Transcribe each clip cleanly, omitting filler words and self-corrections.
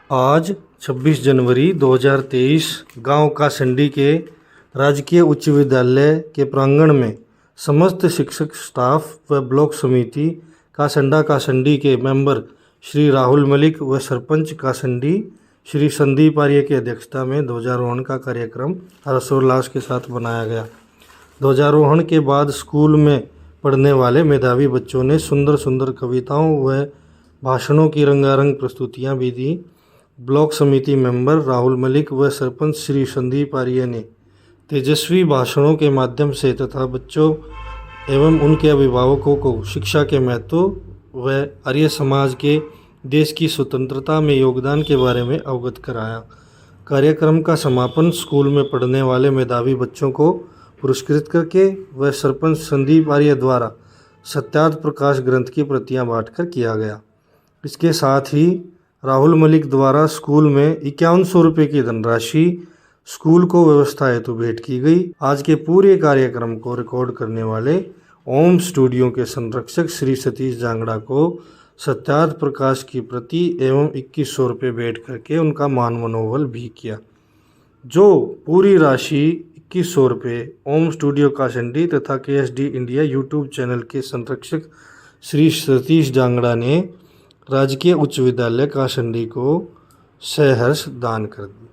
आज 26 जनवरी 2023 गांव कासंडी के राजकीय उच्च विद्यालय के प्रांगण में समस्त शिक्षक स्टाफ व ब्लॉक समिति कासंडी के मेंबर श्री राहुल मलिक व सरपंच कासंडी श्री संदीप आर्य की अध्यक्षता में ध्वजारोहण का कार्यक्रम हर्षोल्लास के साथ बनाया गया। ध्वजारोहण के बाद स्कूल में पढ़ने वाले मेधावी बच्चों ने सुंदर सुंदर कविताओं व भाषणों की रंगारंग प्रस्तुतियां भी दी। ब्लॉक समिति मेंबर राहुल मलिक व सरपंच श्री संदीप आर्य ने तेजस्वी भाषणों के माध्यम से तथा बच्चों एवं उनके अभिभावकों को शिक्षा के महत्व व आर्य समाज के देश की स्वतंत्रता में योगदान के बारे में अवगत कराया। कार्यक्रम का समापन स्कूल में पढ़ने वाले मेधावी बच्चों को पुरस्कृत करके व सरपंच संदीप आर्य द्वारा सत्यार्थ प्रकाश ग्रंथ की प्रतियां बांटकर किया गया। इसके साथ ही राहुल मलिक द्वारा स्कूल में 5100 रुपये की धनराशि स्कूल को व्यवस्था हेतु भेंट की गई। आज के पूरे कार्यक्रम को रिकॉर्ड करने वाले ओम स्टूडियो के संरक्षक श्री सतीश जांगड़ा को सत्यार्थ प्रकाश की प्रति एवं 2100 रुपये भेंट करके उनका मान मनोबल भी किया। जो पूरी राशि 2100 रुपये ओम स्टूडियो कासंडी तथा KSD इंडिया यूट्यूब चैनल के संरक्षक श्री सतीश जांगड़ा ने राजकीय उच्च विद्यालय कासंडी को सहर्ष दान कर दी।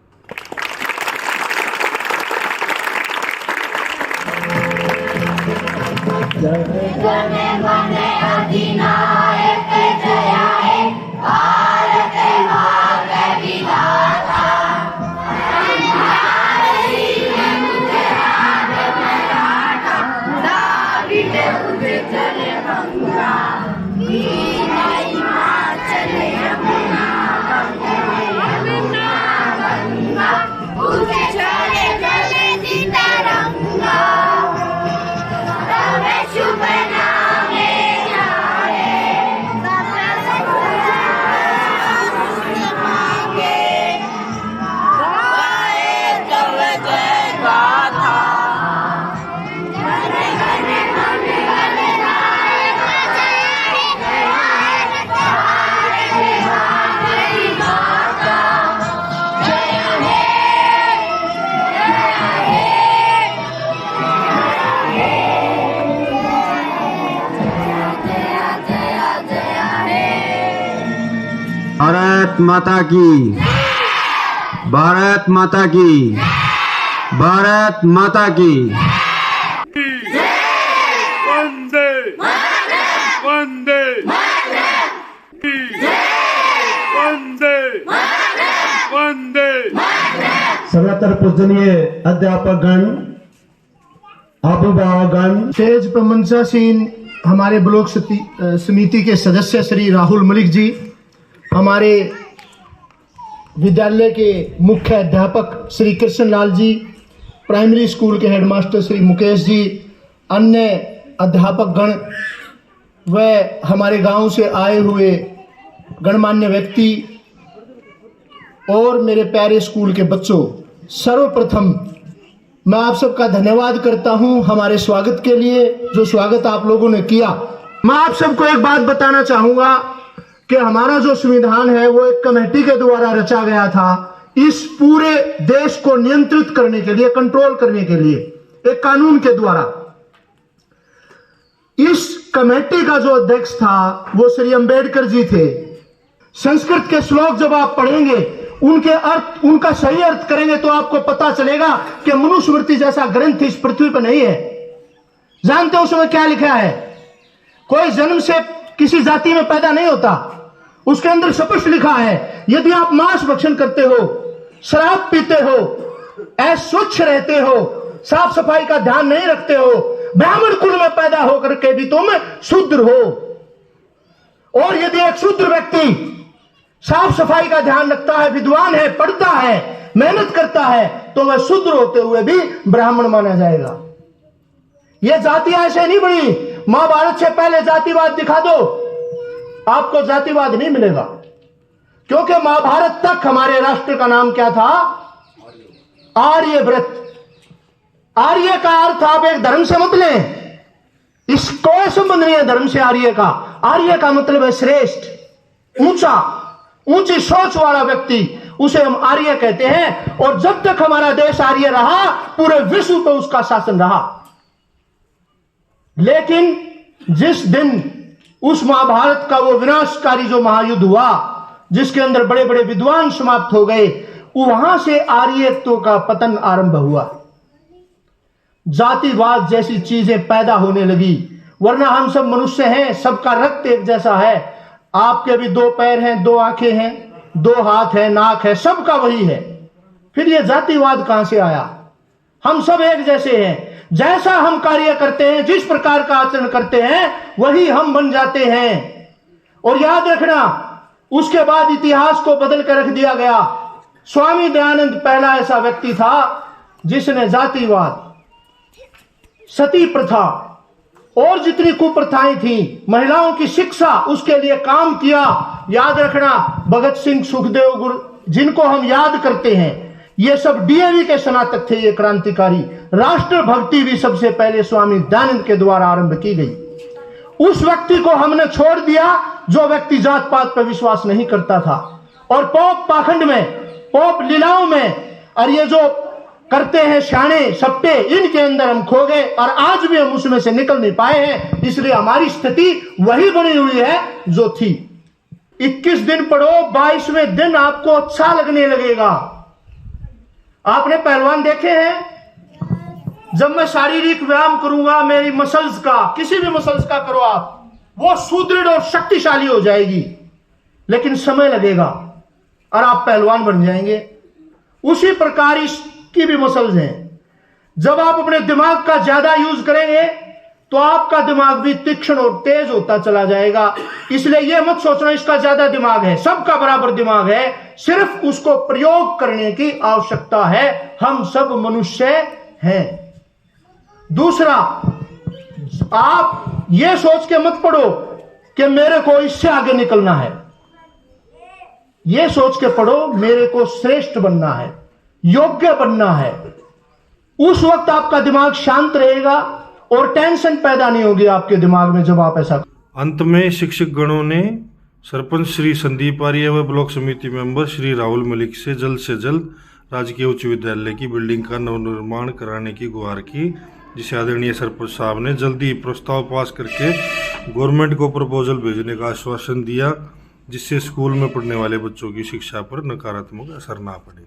भारत माता की, भारत माता की, भारत माता की। वंदे वंदे वंदे वंदे। सर्वत्र पूजनीय अध्यापकगण, अभिभावकगण, स्टेज पर मंचासीन हमारे ब्लॉक समिति के सदस्य श्री राहुल मलिक जी, हमारे विद्यालय के मुख्य अध्यापक श्री कृष्ण लाल जी, प्राइमरी स्कूल के हेडमास्टर श्री मुकेश जी, अन्य अध्यापक गण व हमारे गांव से आए हुए गणमान्य व्यक्ति और मेरे प्यारे स्कूल के बच्चों, सर्वप्रथम मैं आप सबका धन्यवाद करता हूं हमारे स्वागत के लिए, जो स्वागत आप लोगों ने किया। मैं आप सबको एक बात बताना चाहूँगा कि हमारा जो संविधान है वो एक कमेटी के द्वारा रचा गया था, इस पूरे देश को नियंत्रित करने के लिए, कंट्रोल करने के लिए, एक कानून के द्वारा। इस कमेटी का जो अध्यक्ष था वो श्री अंबेडकर जी थे। संस्कृत के श्लोक जब आप पढ़ेंगे, उनके अर्थ, उनका सही अर्थ करेंगे तो आपको पता चलेगा कि मनुस्मृति जैसा ग्रंथ इस पृथ्वी पर नहीं है। जानते हो उसमें क्या लिखा है? कोई जन्म से किसी जाति में पैदा नहीं होता। उसके अंदर स्पष्ट लिखा है, यदि आप मांस भक्षण करते हो, शराब पीते हो, अस्वच्छ रहते हो, साफ सफाई का ध्यान नहीं रखते हो, ब्राह्मण कुल में पैदा होकर के भी तुम शूद्र हो। और यदि एक शूद्र व्यक्ति साफ सफाई का ध्यान रखता है, विद्वान है, पढ़ता है, मेहनत करता है, तो वह शूद्र होते हुए भी ब्राह्मण माना जाएगा। यह जातियां ऐसे नहीं बनी। महाभारत से पहले जातिवाद दिखा दो, आपको जातिवाद नहीं मिलेगा, क्योंकि महाभारत तक हमारे राष्ट्र का नाम क्या था? आर्यव्रत। आर्य का अर्थ आप एक धर्म से मत लें, इसको संबंध नहीं है धर्म से। आर्य का मतलब है श्रेष्ठ, ऊंचा, ऊंची सोच वाला व्यक्ति, उसे हम आर्य कहते हैं। और जब तक हमारा देश आर्य रहा, पूरे विश्व पर उसका शासन रहा। लेकिन जिस दिन उस महाभारत का वो विनाशकारी जो महायुद्ध हुआ, जिसके अंदर बड़े बड़े विद्वान समाप्त हो गए, वहां से आर्यत्व का पतन आरंभ हुआ। जातिवाद जैसी चीजें पैदा होने लगी। वरना हम सब मनुष्य हैं, सबका रक्त एक जैसा है। आपके भी 2 पैर हैं, 2 आंखें हैं, 2 हाथ हैं, नाक है, सबका वही है। फिर ये जातिवाद कहां से आया? हम सब एक जैसे हैं। जैसा हम कार्य करते हैं, जिस प्रकार का आचरण करते हैं, वही हम बन जाते हैं। और याद रखना, उसके बाद इतिहास को बदल कर रख दिया गया। स्वामी दयानंद पहला ऐसा व्यक्ति था जिसने जातिवाद, सती प्रथा और जितनी कुप्रथाएं थी, महिलाओं की शिक्षा, उसके लिए काम किया। याद रखना, भगत सिंह, सुखदेव, गुरु, जिनको हम याद करते हैं, ये सब डीएवी के स्नातक थे। ये क्रांतिकारी। राष्ट्रभक्ति भी सबसे पहले स्वामी दयानंद के द्वारा आरंभ की गई। उस व्यक्ति को हमने छोड़ दिया जो व्यक्ति जात पात पर विश्वास नहीं करता था। और पोप पाखंड में, पोप लीलाओं में, और ये जो करते हैं शाणे सट्टे, इनके अंदर हम खो गए और आज भी हम उसमें से निकल नहीं पाए हैं। इसलिए हमारी स्थिति वही बनी हुई है जो थी। 21 दिन पढ़ो, 22वें दिन आपको अच्छा लगने लगेगा। आपने पहलवान देखे हैं? जब मैं शारीरिक व्यायाम करूंगा, मेरी मसल्स का, किसी भी मसल्स का करो आप, वो सुदृढ़ और शक्तिशाली हो जाएगी। लेकिन समय लगेगा और आप पहलवान बन जाएंगे। उसी प्रकार इसकी भी मसल्स हैं। जब आप अपने दिमाग का ज्यादा यूज करेंगे तो आपका दिमाग भी तीक्ष्ण और तेज होता चला जाएगा। इसलिए यह मत सोचना इसका ज्यादा दिमाग है, सबका बराबर दिमाग है, सिर्फ उसको प्रयोग करने की आवश्यकता है। हम सब मनुष्य हैं। दूसरा, आप यह सोच के मत पढ़ो कि मेरे को इससे आगे निकलना है। यह सोच के पढ़ो मेरे को श्रेष्ठ बनना है, योग्य बनना है। उस वक्त आपका दिमाग शांत रहेगा और टेंशन पैदा नहीं होगी आपके दिमाग में जब आप ऐसा। अंत में शिक्षक गणों ने सरपंच श्री संदीप आर्य व ब्लॉक समिति मेंबर श्री राहुल मलिक से जल्द राजकीय उच्च विद्यालय की बिल्डिंग का नवनिर्माण कराने की गुहार की, जिसे आदरणीय सरपंच साहब ने जल्दी ही प्रस्ताव पास करके गवर्नमेंट को प्रपोजल भेजने का आश्वासन दिया, जिससे स्कूल में पढ़ने वाले बच्चों की शिक्षा पर नकारात्मक असर ना पड़े।